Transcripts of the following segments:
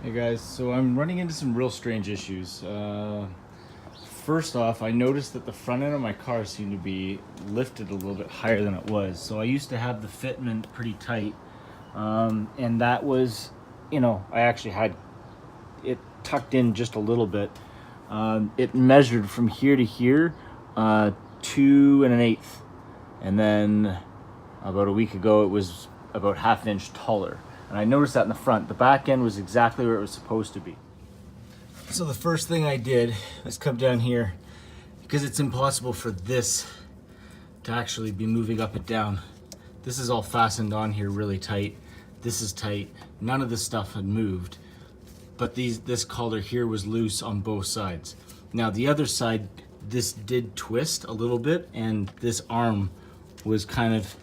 Hey guys, so I'm running into some real strange issues. First off, I noticed that the front end of my car seemed to be lifted a little bit higher than it was. So I used to have the fitment pretty tight, and that was, I actually had it tucked in just a little bit. It measured from here to here, 2 1/8, and then about a week ago it was about half an inch taller. And I noticed that in the front. The back end was exactly where it was supposed to be. So the first thing I did was come down here, because it's impossible for this to actually be moving up and down. This is all fastened on here really tight. This is tight. None of this stuff had moved, but this collar here was loose on both sides. Now the other side, this did twist a little bit, and this arm was kind of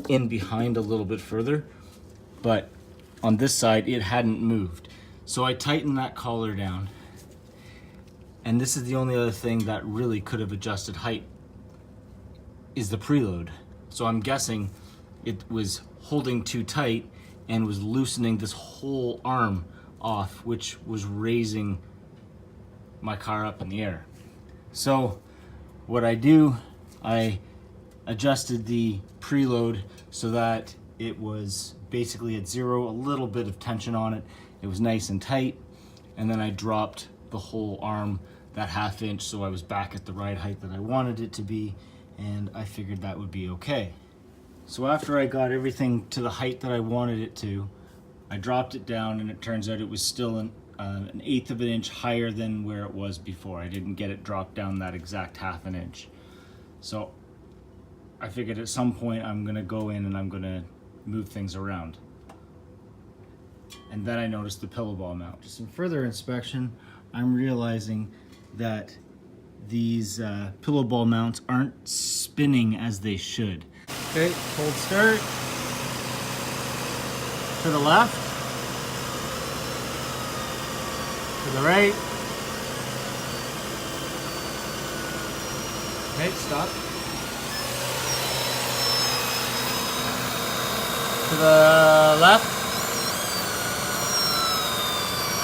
in behind a little bit further, but on this side it hadn't moved. So I tightened that collar down, and this is the only other thing that really could have adjusted height is the preload. So I'm guessing it was holding too tight and was loosening this whole arm off, which was raising my car up in the air. So what I do, I adjusted the preload so that it was basically at zero, a little bit of tension on it. It was nice and tight, and then I dropped the whole arm that half inch so I was back at the right height that I wanted it to be, and I figured that would be okay. So after I got everything to the height that I wanted it to, I dropped it down, and it turns out it was still an 1/8 of an inch higher than where it was before. I didn't get it dropped down that exact half an inch. So I figured at some point I'm gonna go in and I'm gonna move things around. And then I noticed the pillow ball mount. Just some further inspection, I'm realizing that these pillow ball mounts aren't spinning as they should. Okay, hold start. To the left. To the right. Okay, stop. To the left.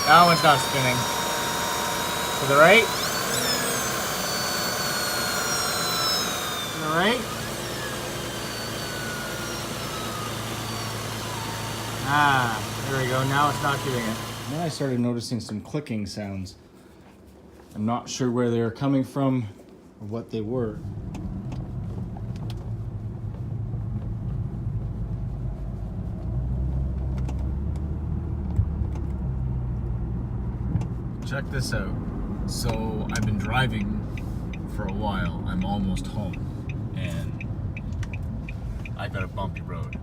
That one's not spinning. To the right. To the right. There we go. Now it's not doing it. Then I started noticing some clicking sounds. I'm not sure where they were coming from or what they were. Check this out. So I've been driving for a while. I'm almost home, and I got a bumpy road.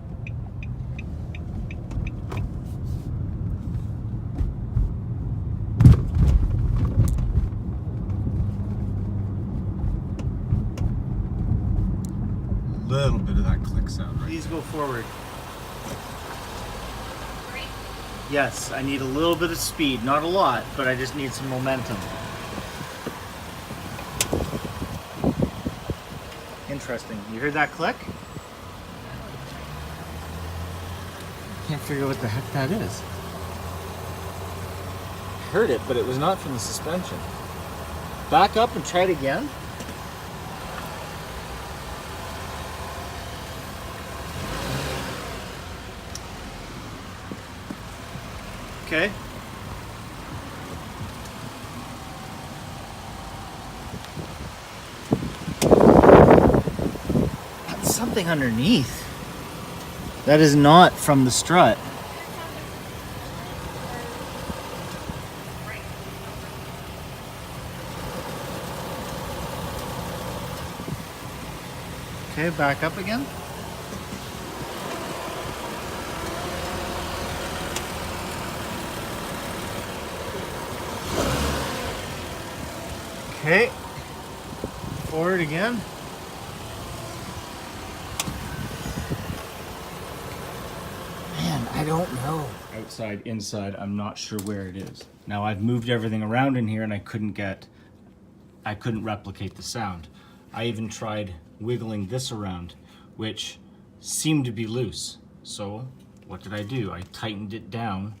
Little bit of that click sound, right? Please go forward. Yes, I need a little bit of speed, not a lot, but I just need some momentum. Interesting. You heard that click? Can't figure out what the heck that is. I heard it, but it was not from the suspension. Back up and try it again. Okay. That's something underneath. That is not from the strut. Okay, back up again. Okay, forward again. Man, I don't know. Outside, inside, I'm not sure where it is. Now I've moved everything around in here and I couldn't replicate the sound. I even tried wiggling this around, which seemed to be loose. So what did I do? I tightened it down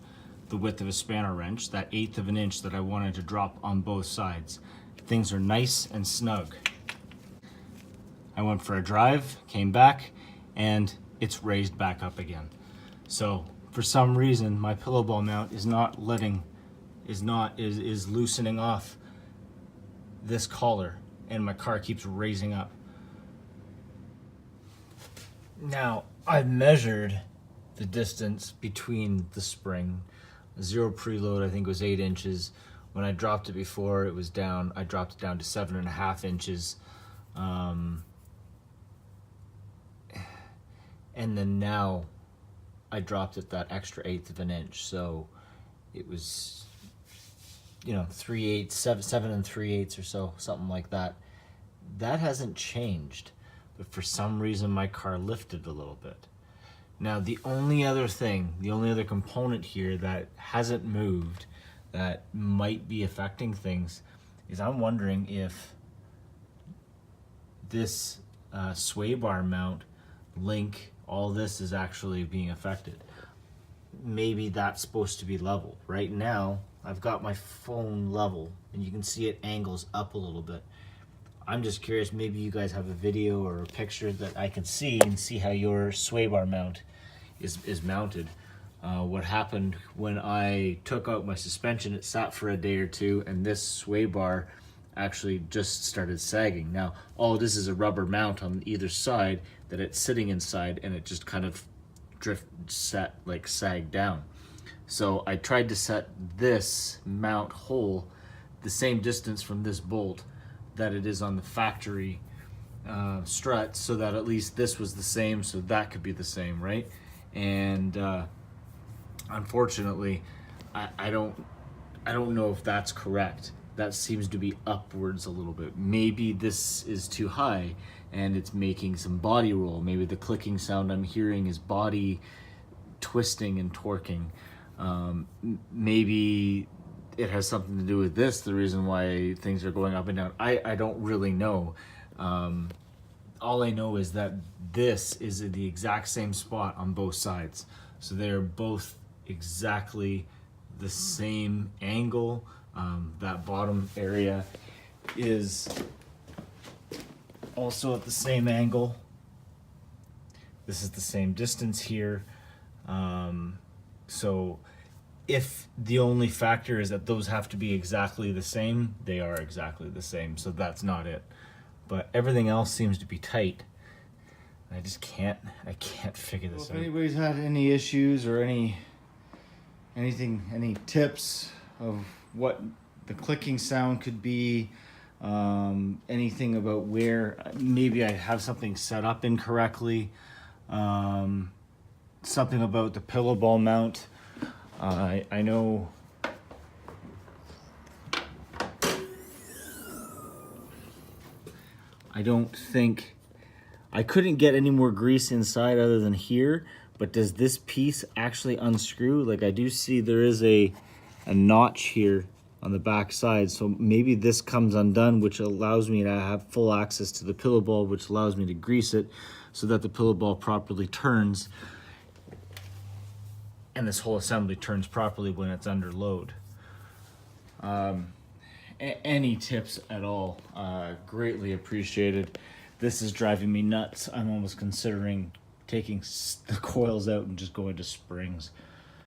the width of a spanner wrench, that 1/8 of an inch that I wanted to drop on both sides. Things are nice and snug. I went for a drive, came back, and it's raised back up again. So for some reason, my pillow ball mount is loosening off this collar, and my car keeps raising up. Now, I've measured the distance between the spring. Zero preload, I think, was 8 inches. When I dropped it before, it was down. I dropped it down to 7.5 inches. And then now I dropped it that extra 1/8 of an inch. So it was, 3/8, 7 3/8 or so, something like that. That hasn't changed, but for some reason my car lifted a little bit. Now the only other component here that hasn't moved that might be affecting things is I'm wondering if this sway bar mount link, all this is actually being affected. Maybe that's supposed to be level. Right now, I've got my phone level, and you can see it angles up a little bit. I'm just curious, maybe you guys have a video or a picture that I can see and see how your sway bar mount is mounted. What happened when I took out my suspension, it sat for a day or two, and this sway bar actually just started sagging. Now, all this is a rubber mount on either side that it's sitting inside, and it just kind of sagged down. So I tried to set this mount hole the same distance from this bolt that it is on the factory strut, so that at least this was the same, so that could be the same, right? And unfortunately, I don't know if that's correct. That seems to be upwards a little bit. Maybe this is too high and it's making some body roll. Maybe the clicking sound I'm hearing is body twisting and torquing. Maybe it has something to do with this, the reason why things are going up and down. I don't really know. All I know is that this is at the exact same spot on both sides. So they're both exactly the same angle. That bottom area is also at the same angle. This is the same distance here. So if the only factor is that those have to be exactly the same, they are exactly the same. So that's not it. But everything else seems to be tight. I just can't figure this out. If anybody's had any issues or any tips of what the clicking sound could be, anything about where maybe I have something set up incorrectly, something about the pillow ball mount. I know I couldn't get any more grease inside other than here, but does this piece actually unscrew? Like, I do see there is a notch here on the back side, so maybe this comes undone, which allows me to have full access to the pillow ball, which allows me to grease it so that the pillow ball properly turns and this whole assembly turns properly when it's under load. Any tips at all, greatly appreciated. This is driving me nuts. I'm almost considering taking the coils out and just going to springs.